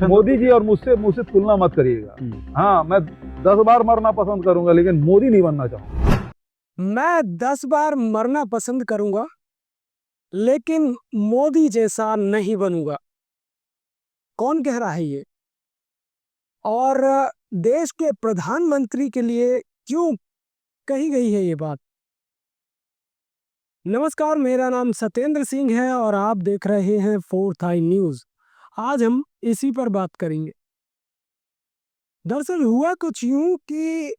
मोदी जी और मुझसे मुझसे तुलना मत करिएगा। हाँ, मैं 10 बार मरना पसंद करूंगा लेकिन मोदी नहीं बनना चाहूंगा। मैं 10 बार मरना पसंद करूंगा लेकिन मोदी जैसा नहीं बनूंगा। कौन कह रहा है ये? और देश के प्रधानमंत्री के लिए क्यों कही गई है ये बात? नमस्कार, मेरा नाम सत्येंद्र सिंह है और आप देख रहे हैं फोर्थ आई न्यूज। आज हम इसी पर बात करेंगे। दरअसल हुआ कुछ यूं कि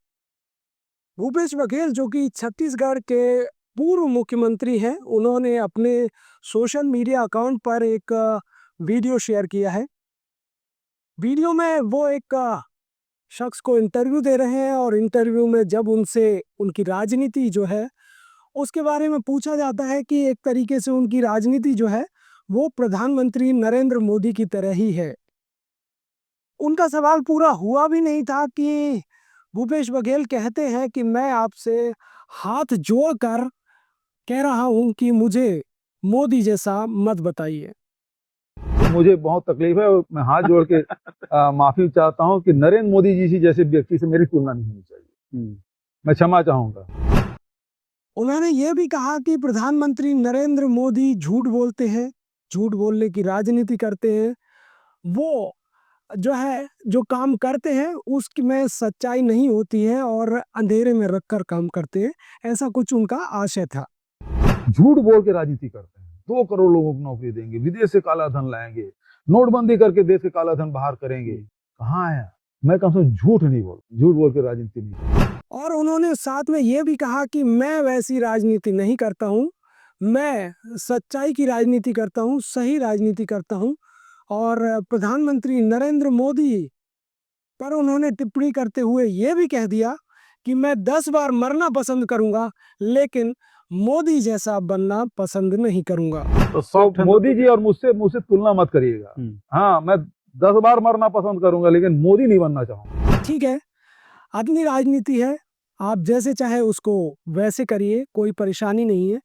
भूपेश बघेल जो कि छत्तीसगढ़ के पूर्व मुख्यमंत्री हैं, उन्होंने अपने सोशल मीडिया अकाउंट पर एक वीडियो शेयर किया है। वीडियो में वो एक शख्स को इंटरव्यू दे रहे हैं और इंटरव्यू में जब उनसे उनकी राजनीति जो है उसके बारे में पूछा जाता है कि एक तरीके से उनकी राजनीति जो है वो प्रधानमंत्री नरेंद्र मोदी की तरह ही है। उनका सवाल पूरा हुआ भी नहीं था कि भूपेश बघेल कहते हैं कि मैं आपसे हाथ जोड़कर कह रहा हूं कि मुझे मोदी जैसा मत बताइए। मुझे बहुत तकलीफ है और मैं हाथ जोड़ के माफी चाहता हूं कि नरेंद्र मोदी जी जैसे व्यक्ति से मेरी तुलना नहीं होनी चाहिए। मैं क्षमा चाहूंगा। उन्होंने ये भी कहा कि प्रधानमंत्री नरेंद्र मोदी झूठ बोलते हैं, झूठ बोलने की राजनीति करते हैं। वो जो है जो काम करते हैं उसकी में सच्चाई नहीं होती है और अंधेरे में रखकर काम करते हैं, ऐसा कुछ उनका आशय था। झूठ बोल के राजनीति करते हैं। 2 करोड़ लोगों को नौकरी देंगे, विदेश से काला धन लाएंगे, नोटबंदी करके देश से काला धन बाहर करेंगे। कहाँ है? मैं कम से कम झूठ नहीं बोल, झूठ बोल के राजनीति नहीं। और उन्होंने साथ में ये भी कहा कि मैं वैसी राजनीति नहीं करता हूँ, मैं सच्चाई की राजनीति करता हूँ, सही राजनीति करता हूँ। और प्रधानमंत्री नरेंद्र मोदी पर उन्होंने टिप्पणी करते हुए ये भी कह दिया कि मैं 10 बार मरना पसंद करूंगा लेकिन मोदी जैसा बनना पसंद नहीं करूंगा। तो मोदी जी और मुझसे मुझसे तुलना मत करिएगा। हाँ, मैं 10 बार मरना पसंद करूंगा लेकिन मोदी नहीं बनना चाहूंगा। ठीक है, अपनी राजनीति है, आप जैसे चाहे उसको वैसे करिए, कोई परेशानी नहीं है।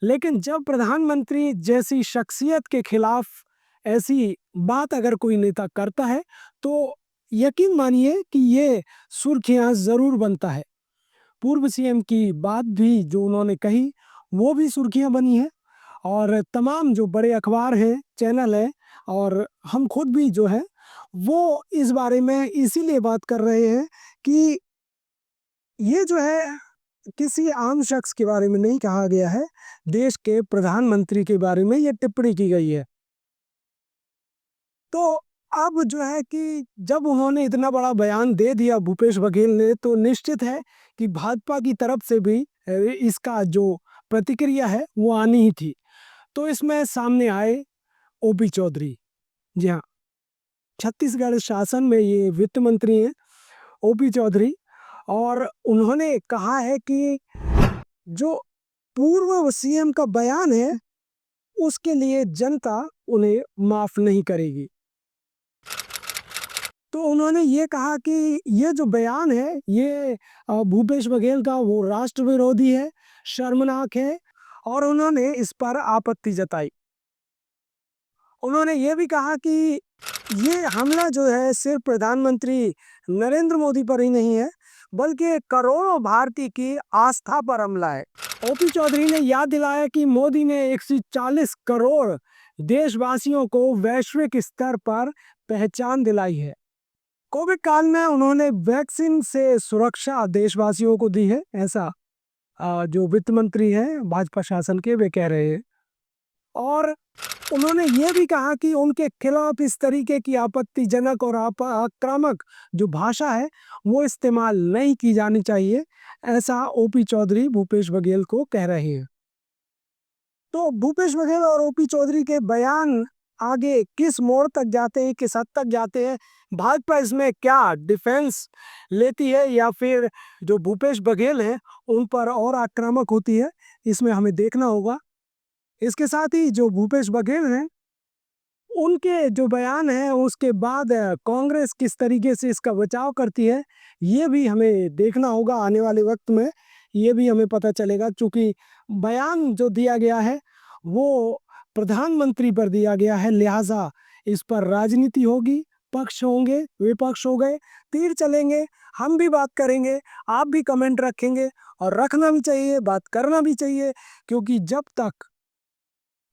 लेकिन जब प्रधानमंत्री जैसी शख्सियत के खिलाफ ऐसी बात अगर कोई नेता करता है तो यकीन मानिए कि ये सुर्खियां जरूर बनता है। पूर्व सीएम की बात भी जो उन्होंने कही वो भी सुर्खियां बनी है और तमाम जो बड़े अखबार हैं, चैनल हैं और हम खुद भी जो है वो इस बारे में इसीलिए बात कर रहे हैं कि ये जो है किसी आम शख्स के बारे में नहीं कहा गया है, देश के प्रधानमंत्री के बारे में ये टिप्पणी की गई है। तो अब जो है कि जब उन्होंने इतना बड़ा बयान दे दिया भूपेश बघेल ने, तो निश्चित है कि भाजपा की तरफ से भी इसका जो प्रतिक्रिया है वो आनी ही थी। तो इसमें सामने आए ओपी चौधरी। जी हाँ, छत्तीसगढ़ शासन में ये वित्त मंत्री हैं ओपी चौधरी, और उन्होंने कहा है कि जो पूर्व सीएम का बयान है उसके लिए जनता उन्हें माफ नहीं करेगी। तो उन्होंने ये कहा कि ये जो बयान है ये भूपेश बघेल का वो राष्ट्र विरोधी है, शर्मनाक है, और उन्होंने इस पर आपत्ति जताई। उन्होंने ये भी कहा कि ये हमला जो है सिर्फ प्रधानमंत्री नरेंद्र मोदी पर ही नहीं है बल्कि करोड़ों भारतीय की आस्था पर हमला है। ओपी चौधरी ने याद दिलाया कि मोदी ने 140 करोड़ देशवासियों को वैश्विक स्तर पर पहचान दिलाई है। कोविड काल में उन्होंने वैक्सीन से सुरक्षा देशवासियों को दी है, ऐसा जो वित्त मंत्री हैं भाजपा शासन के वे कह रहे हैं। और उन्होंने ये भी कहा कि उनके खिलाफ इस तरीके की आपत्तिजनक और आक्रामक जो भाषा है वो इस्तेमाल नहीं की जानी चाहिए, ऐसा ओपी चौधरी भूपेश बघेल को कह रहे हैं। तो भूपेश बघेल और ओपी चौधरी के बयान आगे किस मोड़ तक जाते हैं, किस हद तक जाते हैं, भाजपा इसमें क्या डिफेंस लेती है या फिर जो भूपेश बघेल हैं उन पर और आक्रामक होती है, इसमें हमें देखना होगा। इसके साथ ही जो भूपेश बघेल हैं उनके जो बयान है उसके बाद कांग्रेस किस तरीके से इसका बचाव करती है ये भी हमें देखना होगा। आने वाले वक्त में ये भी हमें पता चलेगा, क्योंकि बयान जो दिया गया है वो प्रधानमंत्री पर दिया गया है, लिहाजा इस पर राजनीति होगी, पक्ष होंगे, विपक्ष हो गए, तीर चलेंगे, हम भी बात करेंगे, आप भी कमेंट रखेंगे और रखना भी चाहिए, बात करना भी चाहिए, क्योंकि जब तक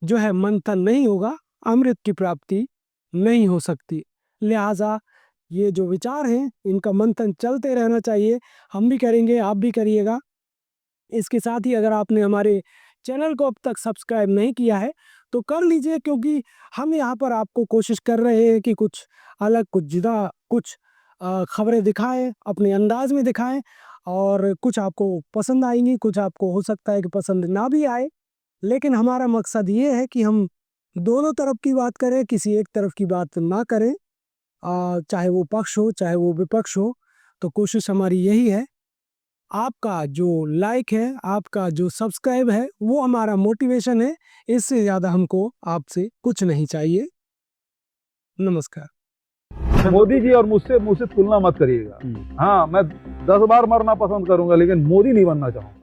जो है मंथन नहीं होगा अमृत की प्राप्ति नहीं हो सकती। लिहाजा ये जो विचार हैं इनका मंथन चलते रहना चाहिए, हम भी करेंगे, आप भी करिएगा। इसके साथ ही अगर आपने हमारे चैनल को अब तक सब्सक्राइब नहीं किया है तो कर लीजिए, क्योंकि हम यहाँ पर आपको कोशिश कर रहे हैं कि कुछ अलग, कुछ जुदा, कुछ खबरें दिखाएं, अपने अंदाज में दिखाएं, और कुछ आपको पसंद आएंगी, कुछ आपको हो सकता है कि पसंद ना भी आए, लेकिन हमारा मकसद ये है कि हम दोनों तरफ की बात करें, किसी एक तरफ की बात ना करें, चाहे वो पक्ष हो चाहे वो विपक्ष हो। तो कोशिश हमारी यही है। आपका जो लाइक है, आपका जो सब्सक्राइब है, वो हमारा मोटिवेशन है, इससे ज़्यादा हमको आपसे कुछ नहीं चाहिए। नमस्कार। मोदी जी और मुझसे तुलना मत करिएगा। हाँ, मैं 10 बार मरना पसंद करूंगा लेकिन मोदी नहीं बनना चाहूंगा।